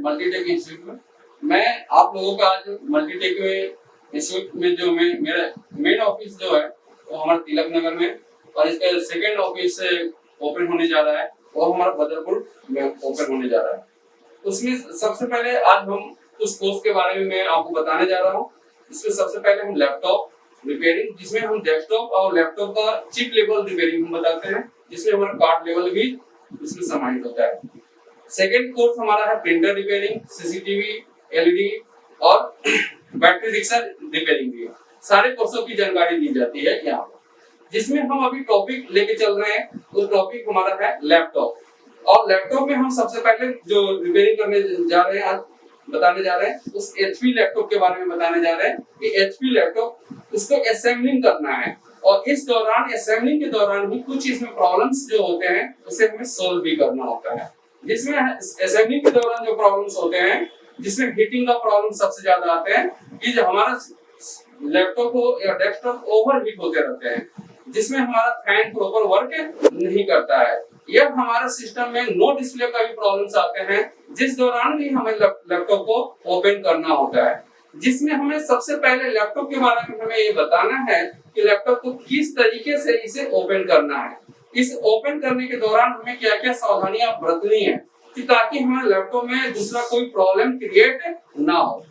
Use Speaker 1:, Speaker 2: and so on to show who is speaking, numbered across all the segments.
Speaker 1: Multitech institute में। मैं आप लोगों का आज मल्टीटेक इंस्टीट्यूट में जो मेरा मेन ऑफिस जो है वो हमारा तिलक नगर में, और इसका सेकंड ऑफिस ओपन होने जा रहा है वो हमारा बदरपुर में ओपन होने जा रहा है। उसमें सबसे पहले आज हम उस कोर्स के बारे में मैं आपको बताने जा रहा हूँ। इसमें सबसे पहले हम लैपटॉप रिपेयरिंग, जिसमें हम डेस्कटॉप और लैपटॉप का चिप लेवल रिपेयरिंग हम बताते हैं, जिसमें हमारा कार्ड लेवल भी इसमें समाहित होता है। सेकेंड कोर्स हमारा है प्रिंटर रिपेयरिंग, सीसीटीवी, एलईडी और बैटरी रिक्शा रिपेयरिंग भी। सारे कोर्सों की जानकारी दी जाती है यहाँ पर, जिसमें हम अभी टॉपिक लेके चल रहे हैं। वो टॉपिक हमारा है लैपटॉप, और लैपटॉप में हम सबसे पहले जो रिपेयरिंग करने जा रहे हैं, आज बताने जा रहे हैं, उस एचपी लैपटॉप के बारे में बताने जा रहे हैं कि एचपी लैपटॉप उसको असेंबलिंग करना है, और इस दौरान असेंबलिंग के दौरान भी कुछ इसमें प्रॉब्लम्स जो होते हैं उसे हमें सोल्व भी करना होता है। जिसमें असेंबलिंग के दौरान जो प्रॉब्लम्स होते हैं, जिसमें हीटिंग का प्रॉब्लम सबसे ज्यादा आते हैं कि जो हमारा लैपटॉप हो या डेस्कटॉप ओवरहीट होते रहते हैं, जिसमें हमारा फैन प्रॉपर वर्क नहीं करता है, या हमारा सिस्टम में नो डिस्प्ले का भी प्रॉब्लम्स आते हैं, जिस दौरान भी हमें लैपटॉप को ओपन करना होता है। जिसमें हमें सबसे पहले लैपटॉप के बारे में हमें ये बताना है कि लैपटॉप को किस तरीके से इसे ओपन करना है। इस ओपन करने के दौरान हमें क्या क्या सावधानियां बरतनी है कि ताकि हमारे लैपटॉप में दूसरा कोई प्रॉब्लम क्रिएट ना हो।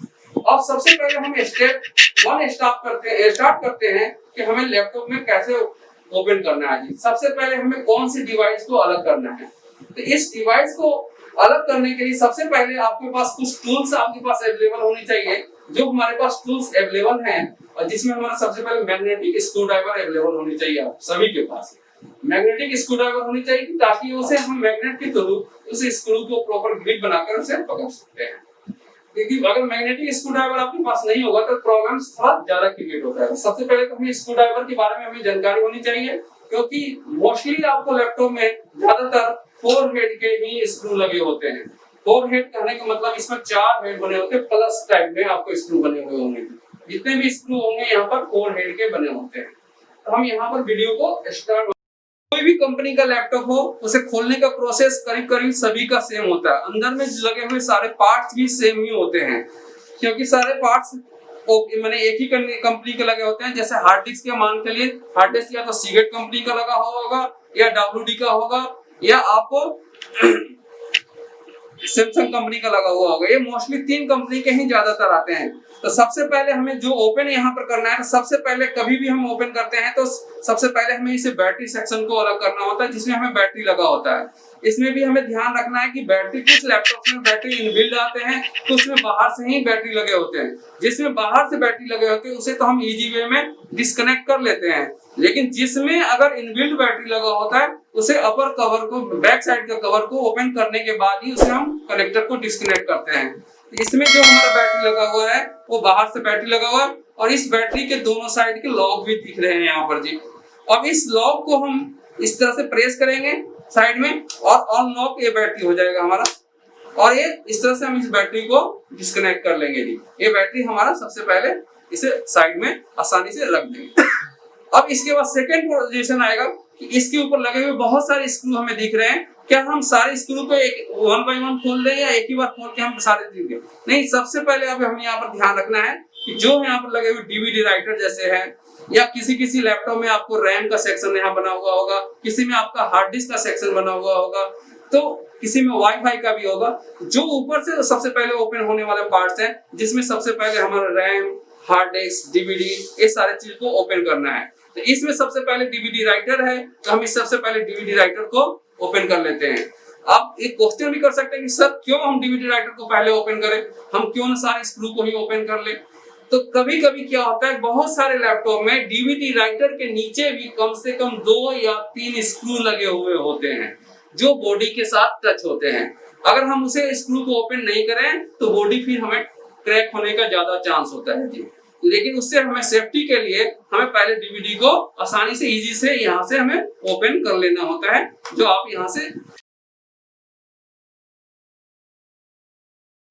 Speaker 1: अब सबसे पहले हम स्टेप 1 स्टार्ट करते हैं कि हमें लैपटॉप में कैसे ओपन करना है। जी सबसे पहले हमें कौन सी डिवाइस को अलग करना है। तो इस डिवाइस को अलग करने के लिए सबसे पहले आपके पास कुछ टूल्स आपके पास अवेलेबल होने चाहिए। जो हमारे पास टूल्स अवेलेबल हैं, और जिसमें हमारा सबसे पहले मैग्नेटिक स्क्रू ड्राइवर अवेलेबल होनी चाहिए। आप सभी के पास मैग्नेटिक स्क्रू ड्राइवर होनी चाहिए, ताकि उसे हम मैग्नेट के थ्रू उस स्क्रू को प्रॉपर ग्रिप बनाकर उसे पकड़ सकते हैं। क्योंकि अगर मैग्नेटिक स्क्रू ड्राइवर आपके पास नहीं होगा तो प्रॉब्लम्स थोड़ा ज्यादा क्रिएट होता है। सबसे पहले तो हमें स्क्रू ड्राइवर के बारे में हमें जानकारी होनी चाहिए, क्योंकि मोस्टली आपको लैपटॉप में ज्यादातर 4 हेड के ही स्क्रू लगे होते हैं। 4 हेड कहने का मतलब इसमें 4 हेड बने होते हैं, प्लस टाइप में आपको स्क्रू बने हुए होंगे। जितने भी स्क्रू होंगे यहाँ पर 4 हेड के बने होते हैं। तो हम यहाँ पर वीडियो को स्टार्ट, कोई भी कंपनी का लैपटॉप हो उसे खोलने का प्रोसेस करीब करीब सभी का सेम होता है। अंदर में लगे हुए सारे पार्ट्स भी सेम ही होते हैं, क्योंकि सारे पार्ट्स मैंने एक ही कंपनी के लगे होते हैं। जैसे हार्ड डिस्क के मान के लिए हार्ड डिस्क या तो सीगेट कंपनी का लगा होगा, या डब्ल्यूडी का होगा, या आपको सैमसंग कंपनी का लगा हुआ होगा। ये मोस्टली 3 कंपनी के ही ज्यादातर आते हैं। तो सबसे पहले हमें जो ओपन यहाँ पर करना है, तो सबसे पहले कभी भी हम ओपन करते हैं तो सबसे पहले हमें इसे बैटरी सेक्शन को अलग करना होता है, जिसमें हमें बैटरी लगा होता है। इसमें भी हमें ध्यान रखना है कि बैटरी, कुछ लैपटॉप में बैटरी इनबिल्ड आते हैं, तो उसमें बाहर से ही बैटरी लगे होते हैं। जिसमें बाहर से बैटरी लगे होते हैं उसे तो हम इजी वे में डिस्कनेक्ट कर लेते हैं, लेकिन जिसमें अगर इनबिल्ट बैटरी लगा होता है उसे अपर कवर को, बैक साइड के कवर को ओपन करने के बाद ही उसे हम कनेक्टर को डिस्कनेक्ट करते हैं। इसमें जो हमारा बैटरी लगा हुआ है वो बाहर से बैटरी लगा हुआ है, और इस बैटरी के दोनों साइड के लॉक भी दिख रहे हैं यहाँ पर जी। अब इस लॉक को हम इस तरह से प्रेस करेंगे साइड में, और ऑन लॉक ये बैटरी हो जाएगा हमारा, और ये इस तरह से हम इस बैटरी को डिस्कनेक्ट कर लेंगे जी। ये बैटरी हमारा सबसे पहले इसे साइड में आसानी से रख देंगे। अब इसके बाद सेकेंड पोजीशन आएगा कि इसके ऊपर लगे हुए बहुत सारे स्क्रू हमें दिख रहे हैं। क्या हम सारे स्क्रू को एक 1 बाय 1 खोल दें, या एक ही बार खोल के हम सारे देख दें? नहीं, सबसे पहले अब हमें यहाँ पर ध्यान रखना है कि जो यहाँ पर लगे हुए डीवीडी राइटर जैसे है, या किसी लैपटॉप में आपको रैम का सेक्शन यहाँ बना हुआ होगा, किसी में आपका हार्ड डिस्क का सेक्शन बना हुआ होगा, तो किसी में वाईफाई का भी होगा। जो ऊपर से सबसे पहले ओपन होने वाले पार्ट्स हैं, जिसमें सबसे पहले हमारा रैम, हार्ड डिस्क, डीवीडी, ये सारे चीज को ओपन करना है। तो इसमें सबसे पहले डीवीडी राइटर है, तो हम इस सबसे पहले डीवीडी राइटर को ओपन कर लेते हैं। आप एक क्वेश्चन भी कर सकते हैं कि सर क्यों हम डीवीडी राइटर को पहले ओपन करें, हम क्यों ना सारे स्क्रू को ही ओपन कर लें? तो कभी कभी क्या होता है, बहुत सारे लैपटॉप में डीवीडी राइटर के नीचे भी कम से कम 2 या 3 स्क्रू लगे हुए होते हैं, जो बॉडी के साथ टच होते हैं। अगर हम उसे स्क्रू को ओपन नहीं करें तो बॉडी फिर हमें क्रैक होने का ज्यादा चांस होता है जी। लेकिन उससे हमें सेफ्टी के लिए हमें पहले डीवीडी को आसानी से, इजी से यहाँ से हमें ओपन कर लेना होता है, जो आप यहाँ से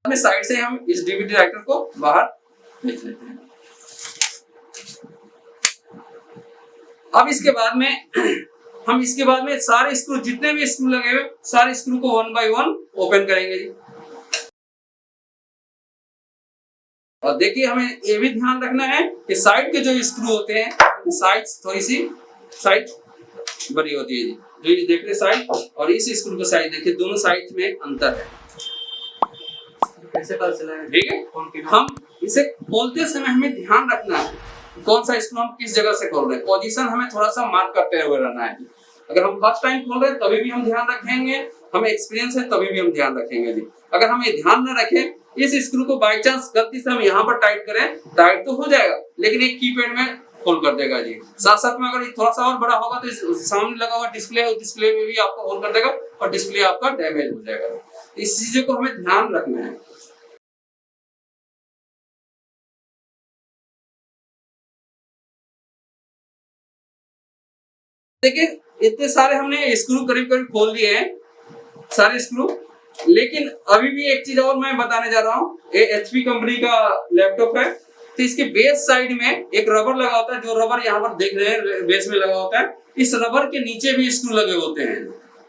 Speaker 1: साइड से हम इस डीवीडी राइटर को बाहर खींच लेते हैं। अब इसके बाद में सारे स्क्रू, जितने भी स्क्रू लगे हुए सारे स्क्रू को 1 बाय 1 ओपन करेंगे जी। और देखिए हमें ये भी ध्यान रखना है कि साइड के जो स्क्रू होते हैं, साइड थोड़ी सी साइड बड़ी होती है जी। जो ये देख रहे साइड और इस स्क्रू का साइज देखिए, दोनों साइड में अंतर है।
Speaker 2: कैसे पता चला है?
Speaker 1: ठीक है, हम इसे खोलते समय हमें ध्यान रखना है कौन सा स्क्रू हम किस जगह से खोल रहे हैं। पोजीशन हमें थोड़ा सा मार्क करते हुए रहना है। अगर हम फर्स्ट टाइम खोल रहे हैं तभी भी हम ध्यान रखेंगे, हमें एक्सपीरियंस है तभी भी हम ध्यान रखेंगे जी। अगर हम ये ध्यान न रखें, इस स्क्रू को बाय चांस गलती से हम यहाँ पर टाइट करें, टाइट तो हो जाएगा लेकिन एक कीपैड में होल कर देगा जी। साथ साथ में अगर थोड़ा सा और बड़ा होगा तो सामने लगा हुआ डिस्प्ले में भी आपको होल कर देगा और डिस्प्ले आपका डैमेज हो जाएगा। इस चीजों को हमें ध्यान रखना है। देखिए इतने सारे हमने स्क्रू करीब करीब खोल दिए हैं, सारे स्क्रू। लेकिन अभी भी एक चीज और मैं बताने जा रहा हूँ। ये एचपी कंपनी का लैपटॉप है, तो इसके बेस साइड में एक रबर लगा होता है। जो रबर यहाँ पर देख रहे हैं बेस में लगा होता है, इस रबर के नीचे भी स्क्रू लगे होते हैं।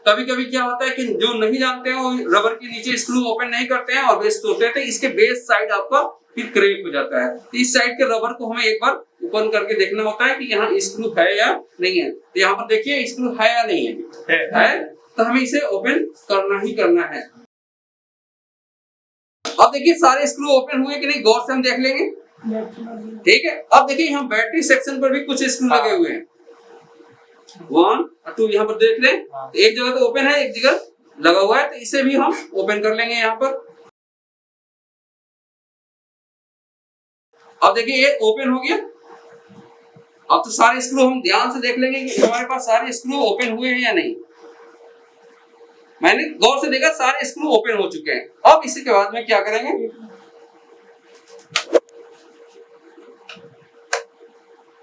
Speaker 1: कभी कभी क्या होता है कि जो नहीं जानते हैं वो रबर के नीचे स्क्रू ओपन नहीं करते हैं और बेस तोड़ते हैं, तो इसके बेस साइड आपका फिर क्रैक हो जाता है। तो इस साइड के रबर को हमें एक बार ओपन करके देखना होता है कि यहाँ स्क्रू है या नहीं है। तो यहाँ पर देखिए स्क्रू है या नहीं है, तो हमें इसे ओपन करना ही करना है। अब देखिए सारे स्क्रू ओपन हुए कि नहीं, गौर से हम देख लेंगे। ठीक है, अब देखिए यहाँ बैटरी सेक्शन पर भी कुछ स्क्रू लगे हुए हैं। 1 और 2 यहाँ पर देख रहे हैं, एक जगह तो ओपन है, एक जगह लगा हुआ है, तो इसे भी हम ओपन कर लेंगे यहाँ पर। अब देखिए ये ओपन हो गया। अब तो सारे स्क्रू हम ध्यान से देख लेंगे कि हमारे पास सारे स्क्रू ओपन हुए हैं या नहीं। मैंने गौर से देखा सारे स्क्रू ओपन हो चुके हैं। अब इसी के बाद में क्या करेंगे,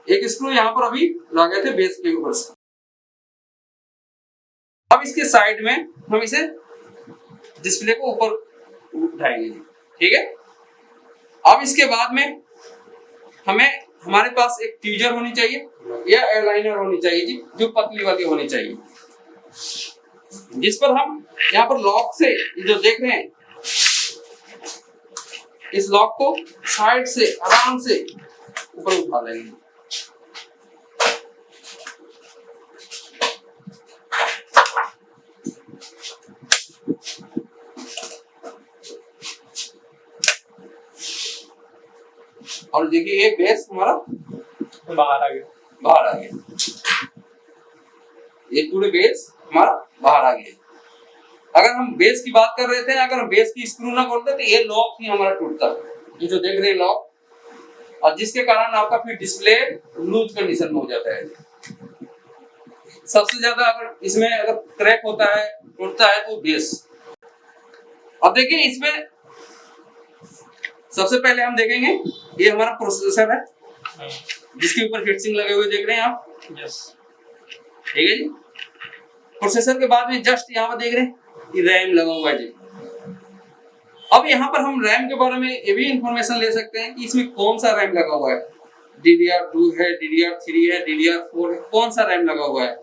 Speaker 1: एक स्क्रू यहाँ पर अभी लगे थे बेस के ऊपर से। अब इसके साइड में हम इसे डिस्प्ले को ऊपर उठाएंगे। ठीक है, अब इसके बाद में हमें हमारे पास एक ट्वीजर होनी चाहिए या एयरलाइनर होनी चाहिए जी, जो पतली वाली होनी चाहिए, जिस पर हम यहाँ पर लॉक से जो देख रहे हैं, इस लॉक को साइड से आराम से ऊपर उठा लेंगे। और देखिए ये बेस हमारा
Speaker 2: बाहर आ गया,
Speaker 1: ये पूरे बेस हमारा बाहर आ गया। अगर हम बेस की बात कर रहे थे, अगर हम बेस की स्क्रू ना खोलते तो ये लॉक ही हमारा टूटता। ये जो देख रहे हैं लॉक, और जिसके कारण आपका फिर डिस्प्ले लूज कंडीशन में हो जाता है। सबसे ज्यादा अगर इसमें अगर क्रैक होता है, टूटता है, तो बेस। अब देखिए इसमें सबसे पहले हम देखेंगे, ये हमारा प्रोसेसर है जिसके ऊपर हीटसिंक लगे हुए देख रहे हैं आप।
Speaker 2: यस,
Speaker 1: ठीक है जी। प्रोसेसर के बाद में जस्ट यहाँ पर देख रहे हैं ये रैम लगा हुआ है जी। अब यहाँ पर हम रैम के बारे में ये भी इंफॉर्मेशन ले सकते हैं कि इसमें कौन सा रैम लगा हुआ है। DDR2 है, DDR3 है, DDR4 है, कौन सा रैम लगा हुआ है,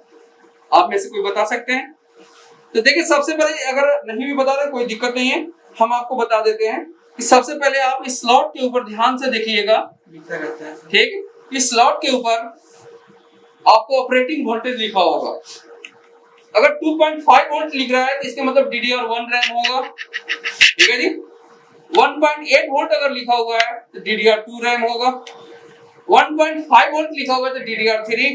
Speaker 1: आप में से कोई बता सकते हैं? तो देखिए सबसे पहले, अगर नहीं भी बता दे कोई दिक्कत नहीं है, हम आपको बता देते हैं कि सबसे पहले आप इस स्लॉट के ऊपर ध्यान से देखिएगा। ठीक, इस स्लॉट के ऊपर आपको ऑपरेटिंग वोल्टेज लिखा होगा। अगर 2.5 वोल्ट लिख रहा है तो इसका मतलब DDR1 रैम होगा। ठीक है जी। 1.8 वोल्ट अगर लिखा हुआ है तो DDR2 रैम होगा। 1.5 वोल्ट लिखा हुआ है तो DDR3,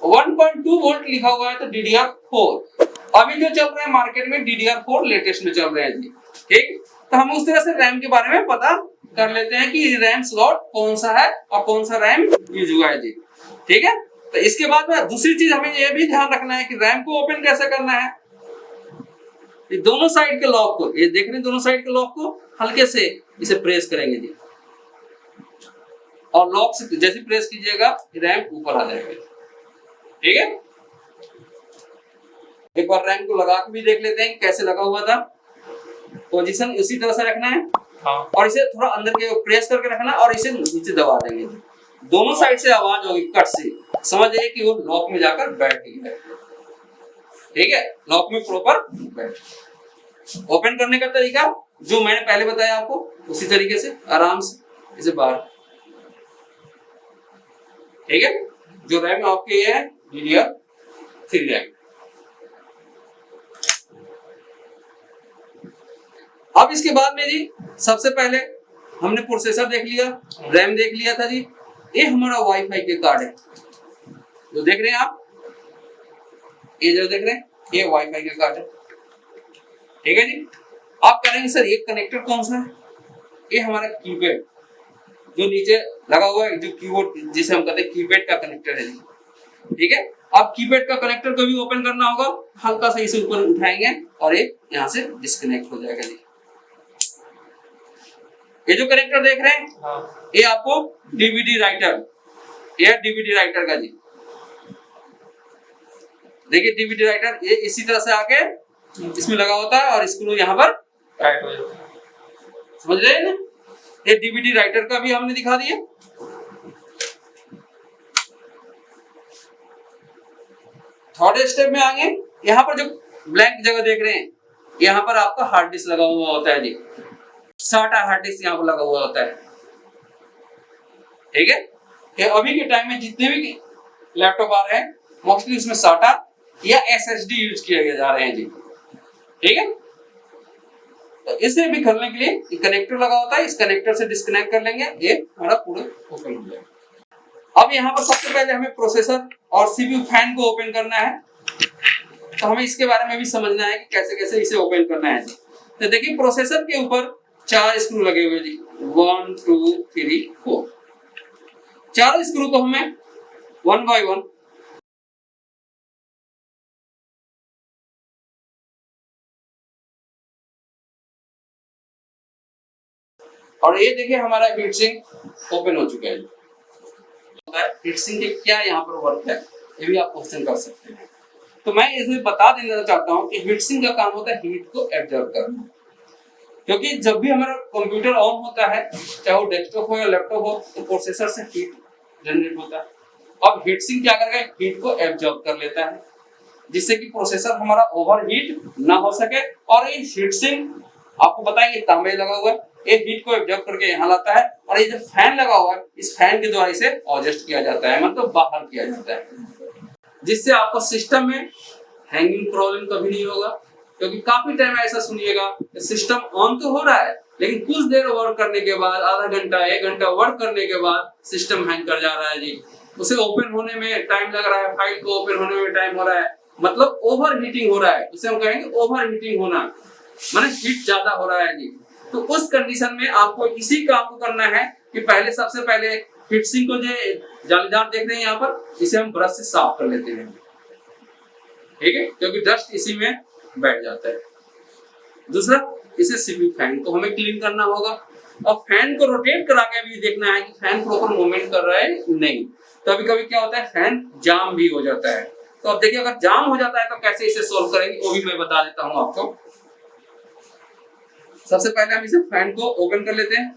Speaker 1: 1.2 वोल्ट लिखा हुआ है तो DDR4। अभी जो चल रहा है मार्केट में DDR4 लेटेस्ट में चल रहे हैं जी। ठीक, तो हम उस तरह से रैम के बारे में पता कर लेते हैं कि रैम स्लॉट कौन सा है और कौन सा रैम यूज हुआ है जी। ठीक है, तो इसके बाद में दूसरी चीज हमें यह भी ध्यान रखना है कि रैम को ओपन कैसे करना है। ये दोनों साइड के लॉक को, ये देख रहे हैं, दोनों साइड के लॉक को हल्के से इसे प्रेस करेंगे जी, और लॉक से जैसे प्रेस कीजिएगा रैम ऊपर आ जाएगा। ठीक है, एक बार रैम को लगा के भी देख लेते हैं कैसे लगा हुआ था। पोजीशन उसी तरह से रखना है।
Speaker 2: हाँ। और
Speaker 1: इसे थोड़ा अंदर के प्रेस करके रखना और इसे नीचे दबा देंगे। दोनों साइड से आवाज होगी कट से, समझ जाइए कि वो लॉक में जाकर बैठ गई है। ठीक है, लॉक में प्रॉपर बैठ। ओपन करने का तरीका जो मैंने पहले बताया आपको, उसी तरीके से आराम से इसे बाहर। ठीक है, जो रैम आपके ये है DDR3 रैम। अब इसके बाद में जी सबसे पहले हमने प्रोसेसर देख लिया, रैम देख लिया था जी। ये हमारा वाईफाई के कार्ड है, जो देख रहे हैं आप, ये जो देख रहे हैं ये वाईफाई का कार्ड है। ठीक है जी। आप करेंगे सर ये कनेक्टर कौन सा है? ये हमारा कीपैड जो नीचे लगा हुआ है, जो कीबोर्ड जिसे हम कहते हैं कीपैड का कनेक्टर है जी। ठीक है, आप कीपैड का कनेक्टर कभी ओपन करना होगा, हल्का सा इसे ऊपर उठाएंगे और ये यहाँ से डिस्कनेक्ट हो जाएगा जी। ये जो कनेक्टर देख रहे हैं, हाँ। ये आपको डीवीडी राइटर, ये डीवीडी राइटर का जी। देखिए डीवीडी राइटर ये इसी तरह से आके इसमें लगा होता है और स्क्रू यहाँ पर टाइट हो जाता है, समझ रहे हैं ना। ये डीवीडी राइटर का भी हमने दिखा दिया। थर्ड स्टेप में आगे, यहाँ पर जो ब्लैंक जगह देख रहे हैं, यहाँ पर आपका हार्ड डिस्क लगा हुआ होता है जी। SATA हार्ड डिस्क यहाँ पर लगा हुआ होता है। ठीक है, ये अभी के टाइम में जितने भी लैपटॉप आ रहे हैं मोस्टली उसमें SATA या SSD यूज किए जा रहे हैं जी। ठीक है, तो इसे भी करने के लिए कनेक्टर लगा होता है, इस कनेक्टर से डिस्कनेक्ट कर लेंगे, ये हमारा पूरा ओपन हो जाएगा। अब यहाँ पर सबसे पहले हमें प्रोसेसर और CPU फैन को ओपन करना है, तो हमें इसके बारे में भी समझना है कि कैसे कैसे इसे ओपन करना है जी। तो देखिए प्रोसेसर के ऊपर 4 स्क्रू लगे हुए जी, 1 2 3 4। 4 स्क्रू को हमें 1 बाय 1 और ये देखिए हमारा हीट सिंक ओपन हो चुका है। हीट सिंक के क्या यहाँ पर वर्क है, ये भी आप क्वेश्चन कर सकते हैं। तो मैं इसमें बता देना चाहता हूँ कि हीट सिंक का काम होता है हीट को एब्जॉर्ब करना, क्योंकि जब भी हमारा कंप्यूटर ऑन होता है, चाहे वो डेस्कटॉप हो या लैपटॉप हो, तो प्रोसेसर से हीट जनरेट होता है। अब हीट सिंक क्या करेगा, हीट को एब्जॉर्ब कर लेता है, जिससे कि प्रोसेसर हमारा ओवरहीट ना हो सके। और ये हीट सिंक आपको पता है ये तांबे लगा हुआ है, ये हीट को एब्जॉर्ब करके यहाँ लाता है, और ये जो फैन लगा हुआ है इस फैन के द्वारा इसे एडजस्ट किया जाता है, मतलब बाहर किया जाता है, जिससे आपको सिस्टम में हैंगिंग प्रॉब्लम कभी नहीं होगा। क्योंकि काफी टाइम ऐसा सुनिएगा सिस्टम ऑन तो हो रहा है, लेकिन कुछ देर वर्क करने के बाद, आधा घंटा 1 घंटा वर्क करने के बाद सिस्टम हैंग कर जा रहा है जी, उसे ओपन होने में टाइम लग रहा है, फाइल को ओपन होने में टाइम हो रहा है, मतलब ओवर हीटिंग हो रहा है, उसे हम कहेंगे ओवर हीटिंग होना, माने हीट ज्यादा हो रहा है जी। तो उस कंडीशन में आपको इसी काम को करना है कि पहले सबसे पहले हीट सिंक को जो जालीदार देख रहे हैं यहाँ पर, इसे हम ब्रश से साफ कर लेते हैं। ठीक है, क्योंकि डस्ट इसी में बैठ जाता है। दूसरा, इसे CPU फैन को हमें क्लीन करना होगा, और फैन को रोटेट करा के भी देखना है कि फैन प्रॉपर मूवमेंट कर रहा है नहीं। कभी कभी क्या होता है फैन जाम भी हो जाता है, तो अब देखिए अगर जाम हो जाता है तो कैसे इसे सोल्व करेंगे वो भी मैं बता देता हूँ आपको। सबसे पहले हम इसे फैन को ओपन कर लेते हैं।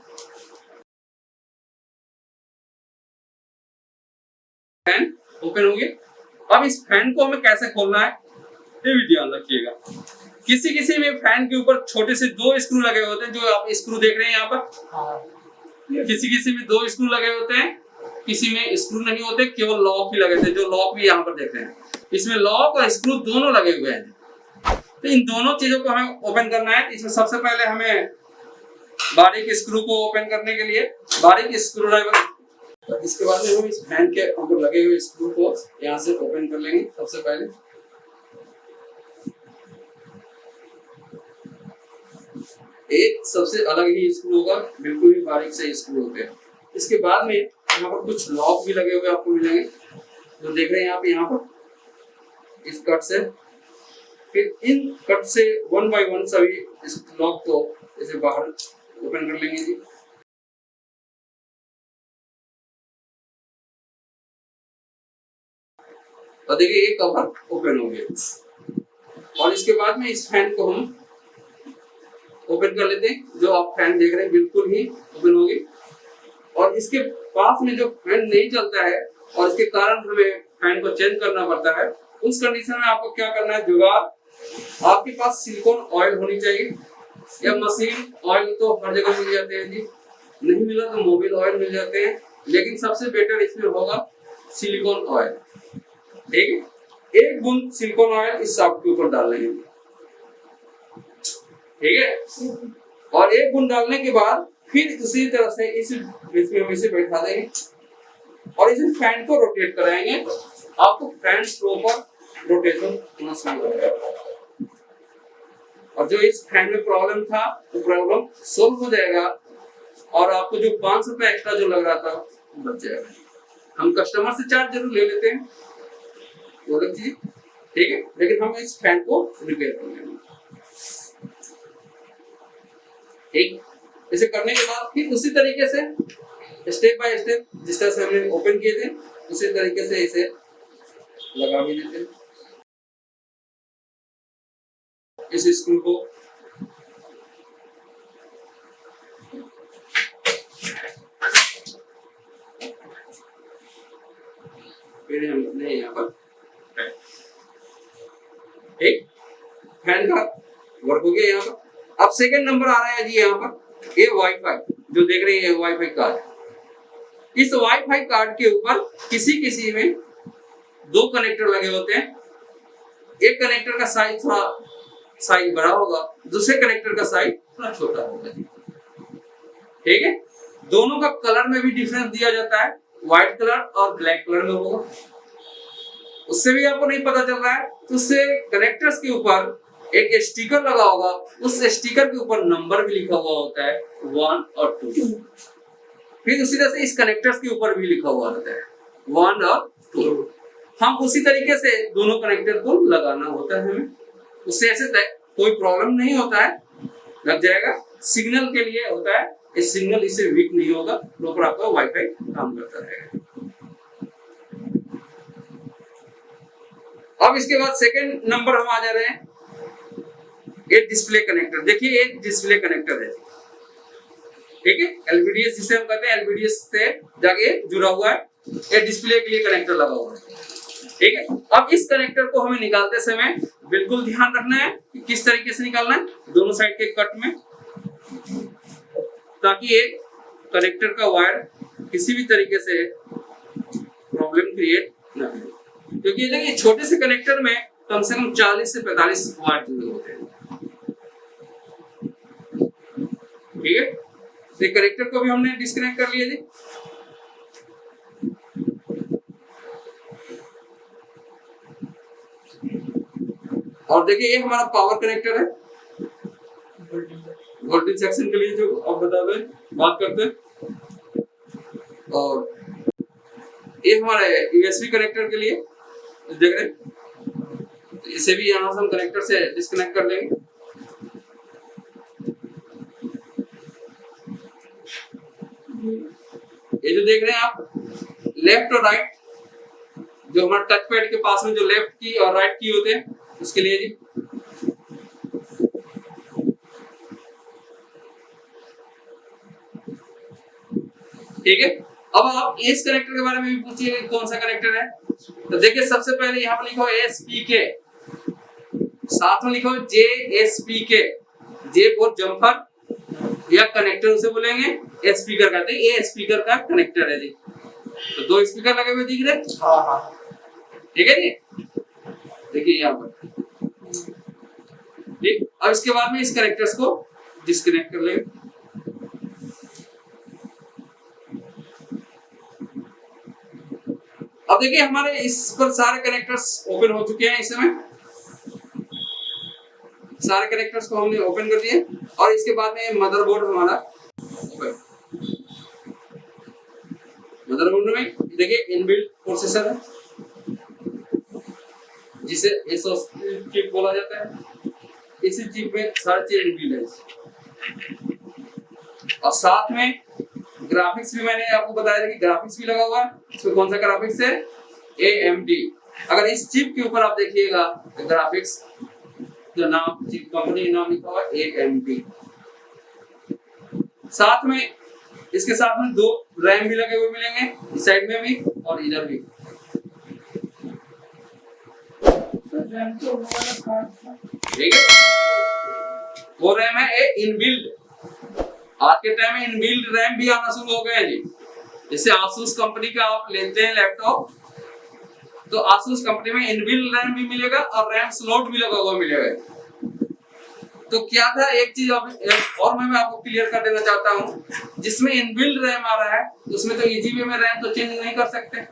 Speaker 1: फैन ओपन हो गया। अब इस फैन को हमें कैसे खोलना है ये भी ध्यान रखिएगा। किसी किसी में फैन के ऊपर छोटे से 2 स्क्रू लगे होते हैं, जो आप स्क्रू देख रहे हैं यहाँ पर। किसी किसी में 2 स्क्रू लगे होते हैं, किसी में स्क्रू नहीं होते, केवल लॉक ही लगे थे, जो लॉक भी यहाँ पर देख रहे हैं। इसमें लॉक और स्क्रू दोनों लगे हुए हैं। तो इन दोनों चीजों को हमें ओपन करना है। इसमें सबसे पहले हमें बारीक स्क्रू को ओपन करने के लिए बारीक स्क्रू ड्राइवर, तो इसके बाद में हम इस फैन के ऊपर लगे हुए स्क्रू को यहाँ से ओपन कर लेंगे। सबसे पहले एक सबसे अलग ही स्क्रू होगा, बिल्कुल ही बारीक से स्क्रू होते हैं। इसके बाद में यहाँ पर कुछ लॉक भी लगे हुए आपको मिलेंगे, जो देख रहे हैं आप यहाँ पर इस कट से। फिर इन कट से 1 बाय 1 सभी इस लॉक को इसे बाहर ओपन कर लेंगे जी। और देखिए ये कवर ओपन हो गया। और इसके बाद में इस फैन को हम ओपन कर लेते हैं। जो आप फैन देख रहे हैं बिल्कुल ही ओपन होगी। और इसके पास में जो फैन नहीं चलता है और इसके कारण हमें फैन को चेंज करना पड़ता है, उस कंडीशन में आपको क्या करना है, जुगाड़, आपके पास सिलिकॉन ऑयल होनी चाहिए, या मशीन ऑयल तो हर जगह मिल जाते हैं जी। नहीं मिला तो मोबिल ऑयल मिल जाते हैं, लेकिन सबसे बेटर इसमें होगा सिलिकॉन ऑयल। ठीक है, 1 बूंद सिलिकॉन ऑयल इस शाफ्ट के ऊपर डाल लेंगे। ठीक है, और 1 बूंद डालने के बाद फिर उसी तरह से इसमें हम इसे बैठा देंगे और इसे फैन को रोटेट कराएंगे। आपको फैन प्रॉपर रोटेशन होना शुरू हो जाएगा और जो इस फैन में प्रॉब्लम था वो प्रॉब्लम सोल्व हो जाएगा और आपको जो 500 रुपए एक्स्ट्रा जो लग रहा था बच जाएगा। हम कस्टमर से चार्ज जरूर ले लेते हैं, वो अलग चीज, ठीक है, लेकिन हम इस फैन को रिपेयर कर लेंगे। ठीक, इसे करने के बाद फिर उसी तरीके से स्टेप बाय स्टेप जिस तरह से हमने ओपन किए थे उसी तरीके से इसे लगा भी देते हैं। इस स्क्रू को फिर हम अपने यहाँ पर ठीक फैन का वर्क हो गया यहाँ पर। अब सेकंड नंबर आ रहा है जी यहाँ पर, ये वाईफाई जो देख रहे हैं वाईफाई कार्ड। इस वाईफाई कार्ड के ऊपर किसी में 2 कनेक्टर लगे होते हैं। एक कनेक्टर का साइज थोड़ा साइज बड़ा होगा, दूसरे कनेक्टर का साइज थोड़ा छोटा होगा। ठीक है, दोनों का कलर में भी डिफरेंस दिया जाता है, व्हाइट कलर और ब्लैक कलर में होगा। उससे भी आपको नहीं पता चल रहा है तो उससे कनेक्टर्स के ऊपर एक स्टिकर लगा होगा, उस स्टिकर के ऊपर नंबर भी लिखा हुआ होता है 1 और 2। फिर उसी तरह से इस कनेक्टर्स के ऊपर भी लिखा हुआ होता है 1 और 2। हम उसी तरीके से दोनों कनेक्टर को लगाना होता है हमें, उससे ऐसे कोई प्रॉब्लम नहीं होता है, लग जाएगा। सिग्नल के लिए होता है, इस सिग्नल इससे वीक नहीं होगा, प्रॉपर आपका वाईफाई काम करता रहेगा। अब इसके बाद सेकंड नंबर हम आ जा रहे हैं, ये डिस्प्ले कनेक्टर। देखिए एक डिस्प्ले कनेक्टर है, ठीक है, एलवीडीएस जिसे हम कहते हैं, एलवीडीएस से जाके जुड़ा हुआ है, ये डिस्प्ले के लिए कनेक्टर लगा हुआ है। ठीक है, अब इस कनेक्टर को हमें निकालते समय बिल्कुल ध्यान रखना है कि किस तरीके से निकालना है, दोनों साइड के कट में, ताकि ये कनेक्टर का वायर किसी भी तरीके से प्रॉब्लम क्रिएट ना करे। क्योंकि देखिए छोटे से कनेक्टर में कम से कम 40 से 45 वाट जुड़े होते हैं। ठीक है, तो कनेक्टर को भी हमने डिस्कनेक्ट कर लिया जी। और देखिए ये हमारा पावर कनेक्टर है, वोल्टेज सेक्शन के लिए जो अब बता दें बात करते हैं। और ये हमारा यूएसबी कनेक्टर के लिए देख रहे हैं, तो इसे भी यहाँ से हम कनेक्टर से डिस्कनेक्ट कर लेंगे। ये जो देख रहे हैं आप लेफ्ट और राइट, जो हमारा टच पैड के पास में जो लेफ्ट की और राइट की होते हैं उसके लिए जी। ठीक है, अब आप इस कनेक्टर के बारे में भी पूछिए कौन सा कनेक्टर है, तो देखिए सबसे पहले यहाँ पर लिखो एसपीके, साथ में लिखो जेएसपीके, जे फॉर जम्पर या कनेक्टर उसे बोलेंगे, स्पीकर कहते हैं, ये स्पीकर का कनेक्टर है जी। तो 2 स्पीकर लगे हुए दिख रहे, हाँ हाँ, ठीक है जी। देखिए यहाँ पर ठीक, अब इसके बाद में इस कनेक्टर्स को डिस्कनेक्ट कर लेंगे। अब देखिए हमारे इस पर सारे कनेक्टर्स ओपन हो चुके हैं। इस समय सारे कनेक्टर्स को हमने ओपन कर दिए और इसके बाद में मदरबोर्ड हमारा ओपन। मदरबोर्ड में देखिए इनबिल्ट प्रोसेसर है जिसे एसओस चिप बोला जाता है। इसी चिप में सारी चीज इनबिल्ट है और साथ में ग्राफिक्स भी मैंने आपको बताया था कि ग्राफिक्स भी लगा हुआ है। इसमें कौन सा ग्राफिक्स है, AMD। अगर इस चिप के ऊपर आप देखिएगा तो ग्राफिक्स का नाम, चिप कंपनी नाम लिखा हुआ है AMD। साथ में इसके साथ में 2 रैम भी लगे हुए मिलेंगे, इस साइड में भी और इधर भी। ठीक है, वो रैम है इनबिल्ट, आज के टाइम में इनबिल्ट रैम भी आना शुरू हो गए हैं जी। जैसे आसूस कंपनी का आप लेते हैं लैपटॉप, तो आसूस कंपनी में इनबिल्ट रैम भी मिलेगा और रैम स्लॉट भी लगा हुआ मिलेगा। तो क्या था, एक चीज और मैं आपको क्लियर कर देना चाहता हूँ, जिसमें इनबिल्ट रैम आ रहा है उसमें तो इजी वे में रैम तो चेंज नहीं कर सकते,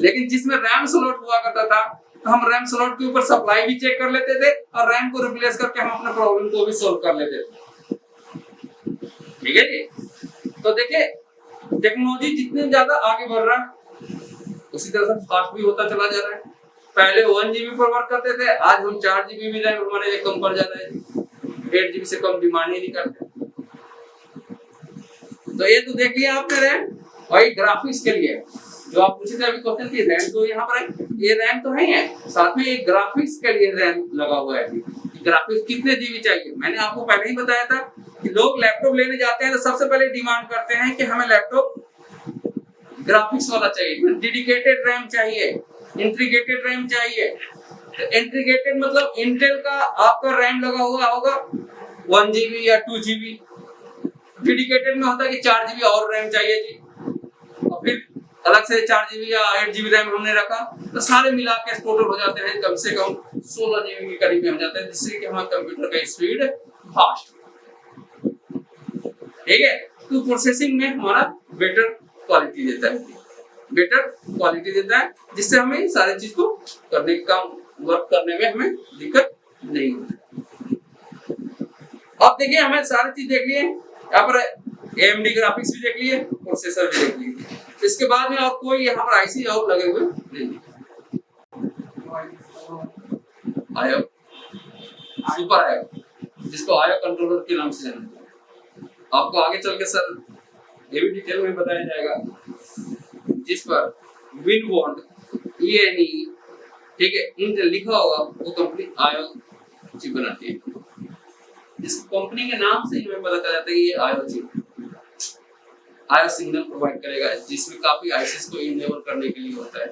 Speaker 1: लेकिन जिसमें रैम स्लॉट हुआ करता था तो हम रैम स्लॉट के ऊपर सप्लाई भी चेक कर लेते थे और रैम को रिप्लेस करके हम अपने प्रॉब्लम को भी सॉल्व कर लेते थे। ठीक है जी। तो देखिए टेक्नोलॉजी जितने ज्यादा आगे बढ़ रहा है उसी तरह से फास्ट भी होता चला जा रहा है। पहले 1 GB पर वर्क करते थे, आज हम 4 GB भी रैम हमारे लिए कम पड़ जा रहा है, 8 GB से कम डिमांड ही नहीं करते। तो ये तो देख लिया आपने रैम, और ग्राफिक्स के लिए जो आप पूछे थे अभी क्वेश्चन की, रैम तो यहाँ पर है, ये रैम तो है ही है, साथ में एक ग्राफिक्स के लिए रैम लगा हुआ है। ग्राफिक्स कितने जीबी चाहिए, मैंने आपको पहले ही बताया था कि लोग लैपटॉप लेने जाते हैं तो सबसे पहले डिमांड करते हैं कि हमें लैपटॉप ग्राफिक्स वाला चाहिए, डेडिकेटेड रैम चाहिए, इंटीग्रेटेड रैम चाहिए। तो इंटीग्रेटेड मतलब इंटेल का आपका रैम लगा हुआ होगा 1 GB या 2 GB। डेडिकेटेड में होता है कि 4 GB और रैम चाहिए जी, और फिर अलग से 4 GB या 8 GB रैम हमने रखा, तो सारे मिला के टोटल हो जाते हैं कम से कम 16 GB के करीब में हो जाते हैं, जिससे कि हमारे कंप्यूटर का स्पीड फास्ट। ठीक है, तो प्रोसेसिंग में हमारा बेटर क्वालिटी देता है, जिससे हमें सारी चीज को करने का वर्क करने में हमें दिक्कत नहीं होती। अब देखिए हमें सारी चीज देख लिए, यहाँ पर AMD ग्राफिक्स भी देख लिए, प्रोसेसर भी देख लिए, इसके बाद में और कोई यहाँ पर आईसी और लगे हुए नहीं। आयो सुपर आयो, जिसको आयो कंट्रोलर के नाम से जाना जाता है, आपको आगे चल के सर ये भी डिटेल में बताया जाएगा, जिस पर विनबॉन्ड ENE ठीक है इंटेल लिखा होगा वो कंपनी आयो चिप बनाती है। इस कंपनी के नाम से ही हमें पता चल जाता है कि ये आयो चिप आयो सिग्नल प्रोवाइड करेगा, जिसमें काफी आईसीस को इनेबल करने के लिए होता है।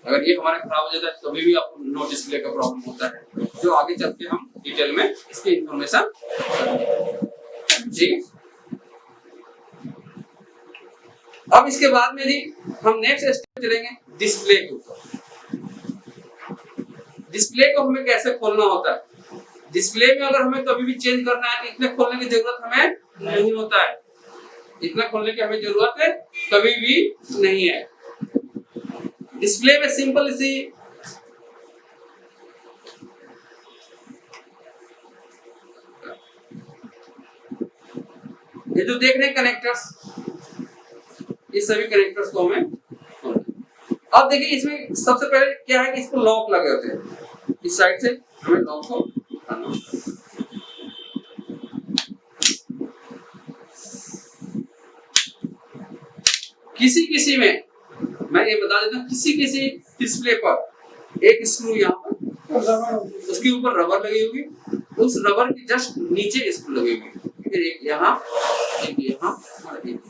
Speaker 1: अगर ये हमारा खराब हो जाता है तो भी आपको नो डिस्प्ले का प्रॉब्लम होता है, जो आगे चल के हम डिटेल में इसकी इंफॉर्मेशन जी। अब इसके बाद में जी हम नेक्स्ट स्टेप चलेंगे डिस्प्ले के ऊपर। डिस्प्ले को हमें कैसे खोलना होता है, डिस्प्ले में अगर हमें कभी भी चेंज करना है तो इतने खोलने की जरूरत हमें नहीं होता है, इतना खोलने की हमें जरूरत है कभी भी नहीं है। डिस्प्ले में सिंपल सी ये जो देख रहे हैं कनेक्टर्स, ये सभी कनेक्टर्स को हमें, अब देखिए इसमें सबसे पहले क्या है कि इसको लॉक लगे होते हैं, इस साइड से हमें लॉक को हटाना होता है। किसी में मैं ये बता देता हूँ, किसी डिस्प्ले पर एक स्क्रू यहाँ पर, उसके ऊपर रबर लगी होगी, उस रबर के जस्ट नीचे स्क्रू लगी होगी, फिर एक यहाँ एक यहाँ और एक।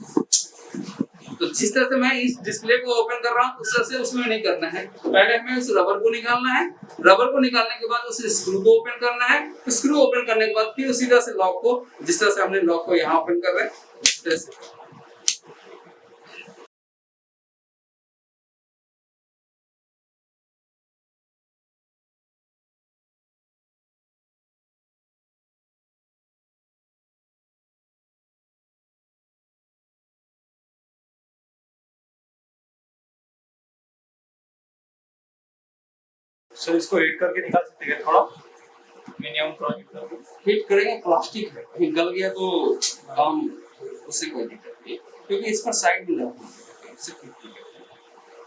Speaker 1: तो जिस तरह से मैं इस डिस्प्ले को ओपन कर रहा हूँ उस तरह से उसमें नहीं करना है, पहले हमें उस रबर को निकालना है, रबर को निकालने के बाद उस स्क्रू को ओपन करना है, स्क्रू ओपन करने के बाद फिर उसी तरह से लॉक को, जिस तरह से हमने लॉक को यहाँ ओपन कर रहे हैं उस तरह से।
Speaker 2: सर इसको हिट करके निकाल सकते हैं थोड़ा, मिनिमम थोड़ा
Speaker 1: हिट करेंगे, प्लास्टिक है, कहीं गल गया तो काम उससे कोई दिक्कत नहीं, क्योंकि इस पर साइड में लगा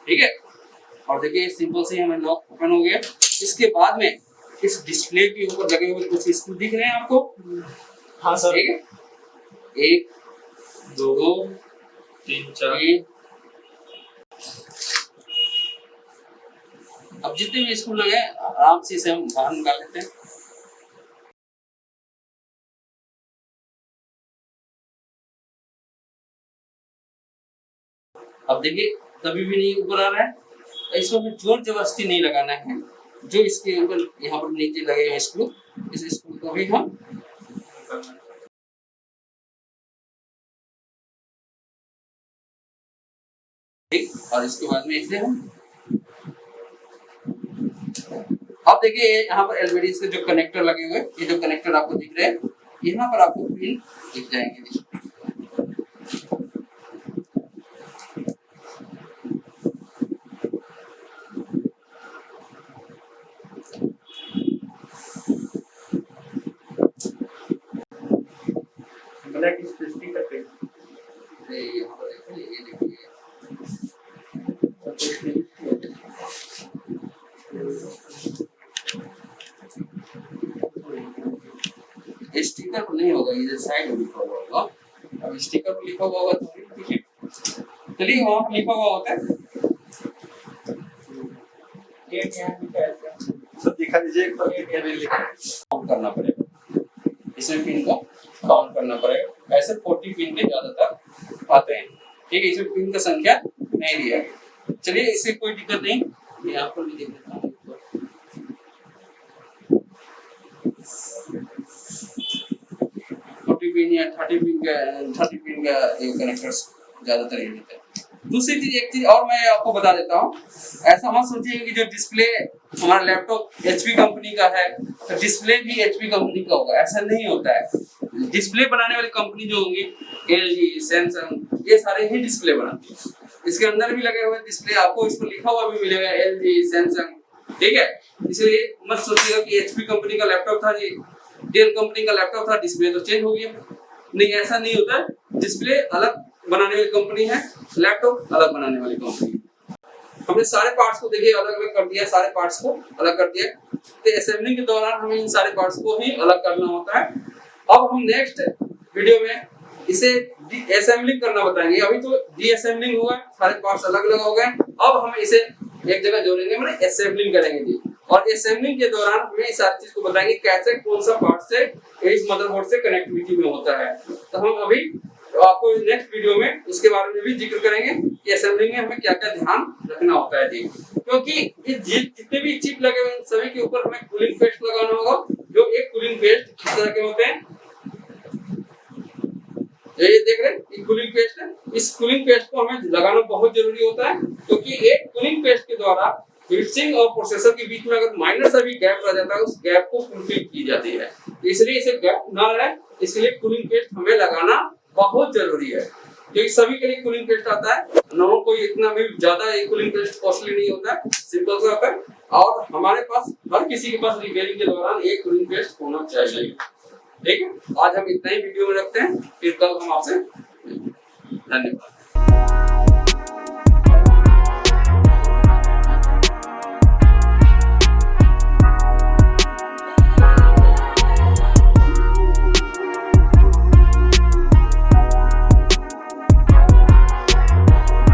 Speaker 1: ठीक है। और देखिए सिंपल से हमें लॉक ओपन हो गया। इसके बाद में इस डिस्प्ले के ऊपर लगे हुए कुछ स्क्रू दिख रहे हैं आपको?
Speaker 2: हाँ सर।
Speaker 1: ठीक है, 1 2
Speaker 2: 3 4।
Speaker 1: अब जितने भी स्क्रू लगे आराम से इसे हम बाहर निकाल लेते हैं। अब देखिए कभी भी नहीं ऊपर आ रहा है, इसको हमें जोर जबरदस्ती नहीं लगाना है, जो इसके ऊपर यहाँ पर नीचे लगे हैं स्क्रू, इस स्क्रू को भी हम और इसके बाद में इसे हम अब देखिए यहाँ पर एलईडी के जो कनेक्टर लगे हुए, ये जो कनेक्टर आपको दिख रहे हैं, यहाँ पर आपको पिन दिख जाएंगे।
Speaker 2: ब्लैक स्टिकर पे
Speaker 1: यहाँ पर देखिए, ये देखिए स्टिकर पर नहीं होगा, ये साइड में लिखा हुआ होगा। अब स्टिकर पर लिखा हुआ होगा तो ठीक है, चलिए वहाँ पर लिखा हुआ होता है,
Speaker 2: सब दिखा दीजिए एक बार, कितने भी लिखा
Speaker 1: काउंट करना पड़ेगा, इसमें पिन को काउंट करना पड़ेगा। ऐसे 40 पिन के ज्यादातर आते हैं, ठीक है। इसमें पिन का संख्या नहीं दिया है, चलिए इससे कोई दिक्कत नहीं, यहाँ पर भी देख लेता हूँ। 40 पिन या 30 पिन का कनेक्टर्स ज्यादातर ये देते हैं। दूसरी चीज, एक चीज और मैं आपको बता देता हूँ, ऐसा मत सोचिए कि जो डिस्प्ले हमारा लैपटॉप एचपी कंपनी का है तो डिस्प्ले भी एचपी कंपनी का होगा, ऐसा नहीं होता है। डिस्प्ले बनाने वाली कंपनी जो होंगी एलजी, सैमसंग, ये सारे ही डिस्प्ले बनाती है। इसके अंदर भी लगे हुए डिस्प्ले आपको इस पर लिखा हुआ भी मिलेगा एलजी, सैमसंग, ठीक है। इसलिए मत सोचिएगा कि एचपी कंपनी का लैपटॉप था जी, डेल कंपनी का लैपटॉप था, डिस्प्ले तो चेंज हो गया, नहीं, ऐसा नहीं होता है। डिस्प्ले अलग बनाने वाली कंपनी है, लैपटॉप अलग बनाने वाली कंपनी है। हमने सारे पार्ट्स को देखिए अलग अलग कर दिया, सारे पार्ट्स को अलग कर दिया, तो असेंबलिंग के दौरान हमें इन सारे पार्ट्स को ही अलग करना होता है। अब हम नेक्स्ट वीडियो में इसे असेंबलिंग करना बताएंगे। अभी तो डीअसेंबलिंग हुआ, सारे पार्ट्स अलग अलग हो गए, अब हम इसे एक जगह जोड़ेंगे, मतलब असेंबलिंग करेंगे जी। और असेंबलिंग के दौरान हमें इस सारी चीज को बताएंगे कैसे कौन सा पार्ट से इस मदरबोर्ड से कनेक्टिविटी में होता है। तो हम अभी आपको नेक्स्ट वीडियो में इसके बारे में भी जिक्र करेंगे कि असेंबलिंग में हमें क्या क्या ध्यान रखना होता है जी। क्योंकि ये जितने भी चिप लगे हुए सभी के ऊपर हमें कूलिंग पेस्ट लगाना होगा। जो एक कूलिंग पेस्ट किस तरह के होते हैं, ये देख रहे हैं, ये कूलिंग पेस्ट है। इस कूलिंग पेस्ट को हमें लगाना बहुत जरूरी होता है, क्योंकि एक कूलिंग पेस्ट के द्वारा हीटसिंक और प्रोसेसर के बीच में अगर माइनर सा भी गैप रह जाता है, उस गैप को फुलफिल की जाती है। इसलिए इसे गैप ना रहे, इसलिए कूलिंग पेस्ट हमें लगाना बहुत जरूरी है। क्योंकि सभी के लिए कूलिंग पेस्ट आता है, नो कोई इतना भी ज्यादा कूलिंग पेस्ट कॉस्टली नहीं होता है, सिंपल सा होता है। और हमारे पास हर किसी के पास रिपेयरिंग के दौरान एक कूलिंग पेस्ट होना चाहिए, ठीक है। आज हम इतना ही वीडियो में रखते हैं, फिर कल हम आपसे, धन्यवाद।